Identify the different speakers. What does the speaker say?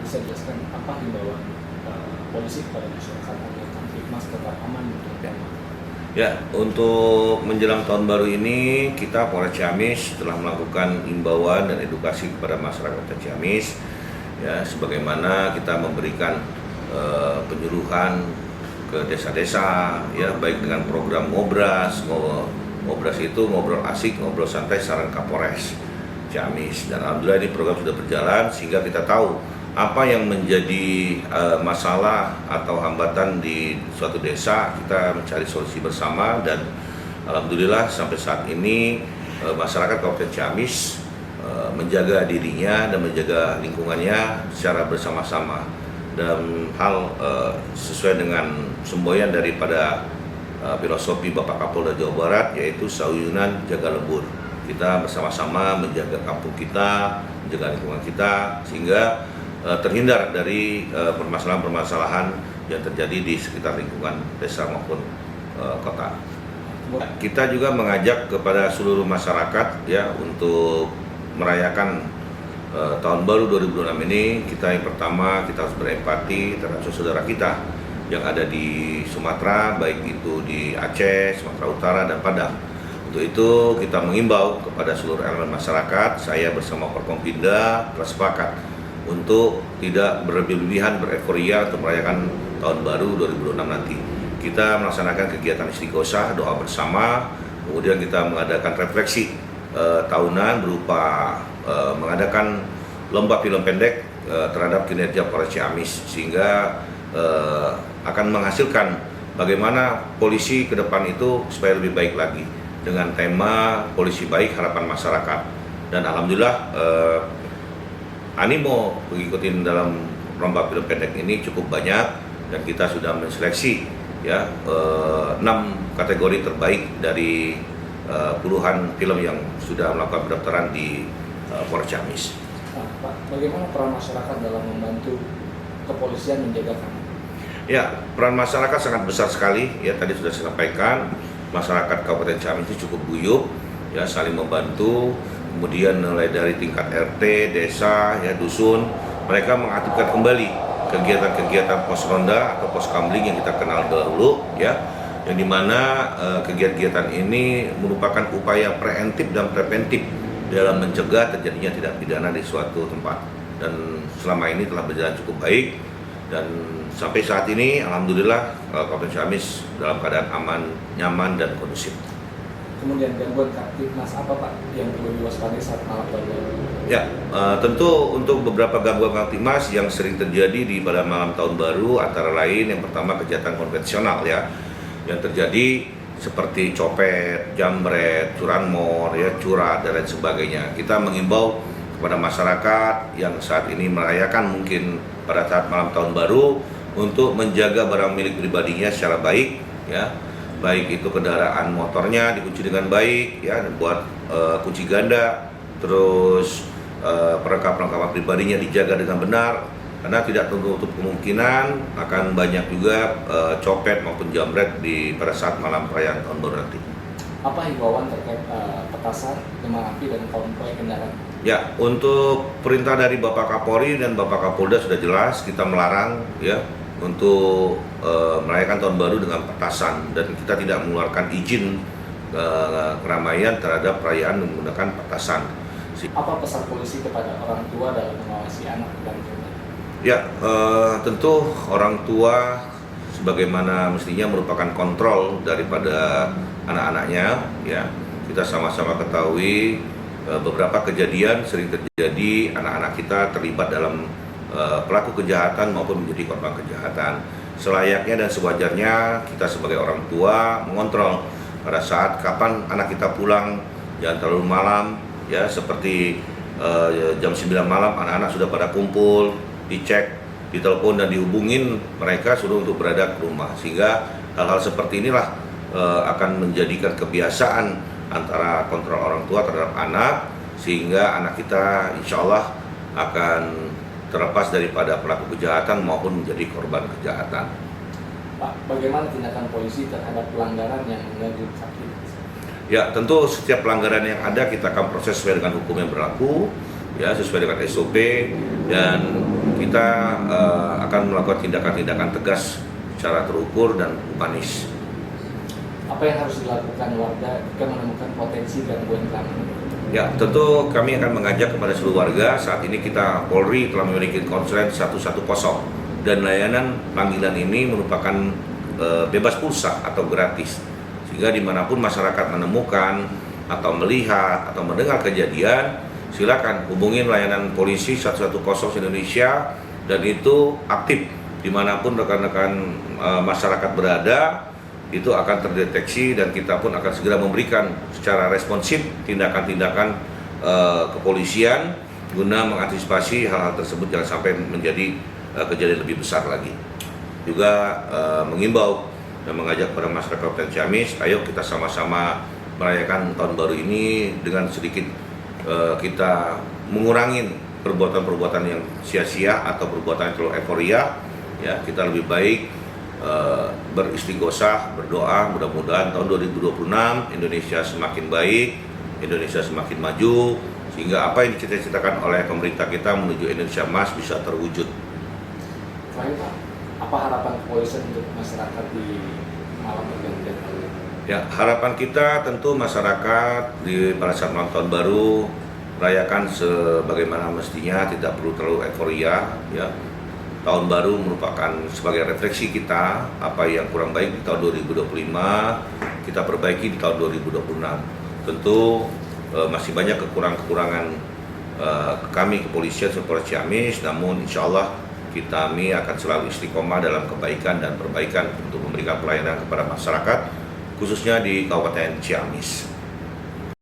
Speaker 1: bisa dijelaskan apa himbauan polisi kepada masyarakat agar Kamtibmas tetap aman untuk Denmark?
Speaker 2: Ya, untuk menjelang tahun baru ini kita Polres Ciamis telah melakukan imbauan dan edukasi kepada masyarakat Ciamis, ya, sebagaimana kita memberikan penyuluhan ke desa-desa, ya, baik dengan program ngobras. Ngobras itu ngobrol asik, ngobrol santai saran Kapolres Ciamis, dan alhamdulillah ini program sudah berjalan sehingga kita tahu apa yang menjadi masalah atau hambatan di suatu desa. Kita mencari solusi bersama dan alhamdulillah sampai saat ini masyarakat Kabupaten Ciamis menjaga dirinya dan menjaga lingkungannya secara bersama-sama dalam hal sesuai dengan semboyan daripada filosofi Bapak Kapolda Jawa Barat, yaitu Sauyunan Jaga Lebur. Kita bersama-sama menjaga kampung kita, menjaga lingkungan kita sehingga terhindar dari permasalahan-permasalahan yang terjadi di sekitar lingkungan desa maupun kota. Kita juga mengajak kepada seluruh masyarakat, ya, untuk merayakan tahun baru 2026 ini. Kita yang pertama, kita harus berempati terhadap saudara kita yang ada di Sumatera, baik itu di Aceh, Sumatera Utara, dan Padang. Untuk itu kita mengimbau kepada seluruh elemen masyarakat, saya bersama Forkompinda telah sepakat untuk tidak berlebihan bereforia untuk merayakan tahun baru 2026 nanti. Kita melaksanakan kegiatan istighosah, doa bersama, kemudian kita mengadakan refleksi tahunan berupa mengadakan lomba film pendek terhadap kinerja Polres Ciamis, sehingga akan menghasilkan bagaimana polisi ke depan itu supaya lebih baik lagi dengan tema polisi baik harapan masyarakat. Dan alhamdulillah animo mengikuti dalam lomba film pendek ini cukup banyak dan kita sudah menseleksi, ya, 6 kategori terbaik dari puluhan film yang sudah melakukan pendaftaran di Polres Ciamis.
Speaker 1: Pak, bagaimana peran masyarakat dalam membantu kepolisian menjaga keamanan?
Speaker 2: Ya, peran masyarakat sangat besar sekali. Ya, tadi sudah saya sampaikan, masyarakat Kabupaten Ciamis itu cukup guyup, ya, saling membantu. Kemudian mulai dari tingkat RT, desa, ya, dusun, mereka mengaktifkan kembali kegiatan-kegiatan pos ronda atau pos kamling yang kita kenal dahulu, ya, yang dimana kegiatan ini merupakan upaya preventif dan preventif dalam mencegah terjadinya tindak pidana di suatu tempat. Dan selama ini telah berjalan cukup baik dan sampai saat ini alhamdulillah Kabupaten Ciamis dalam keadaan aman, nyaman, dan kondusif.
Speaker 1: Kemudian gangguan Kamtibmas apa, Pak, yang perlu diwaspadai saat malam tahun baru?
Speaker 2: Ya, tentu untuk beberapa gangguan Kamtibmas yang sering terjadi pada malam tahun baru antara lain yang pertama kejahatan konvensional, ya, yang terjadi seperti copet, jambret, curanmor, ya, curat, dan lain sebagainya. Kita mengimbau kepada masyarakat yang saat ini merayakan mungkin pada saat malam tahun baru untuk menjaga barang milik pribadinya secara baik, ya, baik itu kendaraan motornya dikunci dengan baik, ya, buat kunci ganda, terus perlengkapan pribadinya dijaga dengan benar, karena tidak tertutup kemungkinan akan banyak juga copet maupun jambret pada saat malam perayaan tahun baru nanti.
Speaker 1: Apa himbauan terkait petasan, kembang api, dan konvoy kendaraan?
Speaker 2: Ya, untuk perintah dari Bapak Kapolri dan Bapak Kapolda sudah jelas, kita melarang, ya, untuk merayakan tahun baru dengan petasan, dan kita tidak mengeluarkan izin keramaian terhadap perayaan menggunakan petasan.
Speaker 1: Apa pesan polisi kepada orang tua dalam mengawasi anak dan remaja?
Speaker 2: Ya, tentu orang tua sebagaimana mestinya merupakan kontrol daripada anak-anaknya, ya. Kita sama-sama ketahui beberapa kejadian sering terjadi anak-anak kita terlibat dalam pelaku kejahatan maupun menjadi korban kejahatan. Selayaknya dan sewajarnya kita sebagai orang tua mengontrol pada saat kapan anak kita pulang, jangan terlalu malam, ya, seperti jam 9 malam anak-anak sudah pada kumpul, dicek, ditelepon dan dihubungin mereka suruh untuk berada ke rumah, sehingga hal-hal seperti inilah akan menjadikan kebiasaan antara kontrol orang tua terhadap anak, sehingga anak kita insya Allah akan terlepas daripada pelaku kejahatan maupun menjadi korban kejahatan.
Speaker 1: Pak, bagaimana tindakan polisi terhadap pelanggaran yang mengganggu Kamtibmas?
Speaker 2: Ya, tentu setiap pelanggaran yang ada kita akan proses sesuai dengan hukum yang berlaku, ya, sesuai dengan SOP, dan kita akan melakukan tindakan-tindakan tegas secara terukur dan humanis.
Speaker 1: Apa yang harus dilakukan warga jika menemukan potensi gangguan keamanan?
Speaker 2: Ya, tentu kami akan mengajak kepada seluruh warga. Saat ini kita Polri telah memiliki konslet 110 dan layanan panggilan ini merupakan bebas pulsa atau gratis, sehingga dimanapun masyarakat menemukan atau melihat atau mendengar kejadian, silakan hubungin layanan polisi 110 Indonesia, dan itu aktif dimanapun rekan-rekan masyarakat berada. Itu akan terdeteksi dan kita pun akan segera memberikan secara responsif tindakan-tindakan kepolisian guna mengantisipasi hal-hal tersebut jangan sampai menjadi kejadian lebih besar lagi. Juga mengimbau dan mengajak kepada masyarakat Kabupaten Ciamis, ayo kita sama-sama merayakan tahun baru ini dengan sedikit kita mengurangi perbuatan-perbuatan yang sia-sia atau perbuatan yang terlalu euforia. Ya, kita lebih baik beristighosah, berdoa, mudah-mudahan tahun 2026 Indonesia semakin baik, Indonesia semakin maju, sehingga apa yang dicita-citakan oleh pemerintah kita menuju Indonesia Emas bisa terwujud.
Speaker 1: Terakhir Pak, apa harapan kepolisian untuk masyarakat di malam pergantian tahun ini?
Speaker 2: Ya, harapan kita tentu masyarakat pada saat malam tahun baru merayakan sebagaimana mestinya, tidak perlu terlalu euforia. Ya, tahun baru merupakan sebagai refleksi kita, apa yang kurang baik di tahun 2025 kita perbaiki di tahun 2026. Tentu masih banyak kekurangan kami kepolisian Polres Ciamis, namun insya Allah kami akan selalu istiqomah dalam kebaikan dan perbaikan untuk memberikan pelayanan kepada masyarakat, khususnya di Kabupaten Ciamis.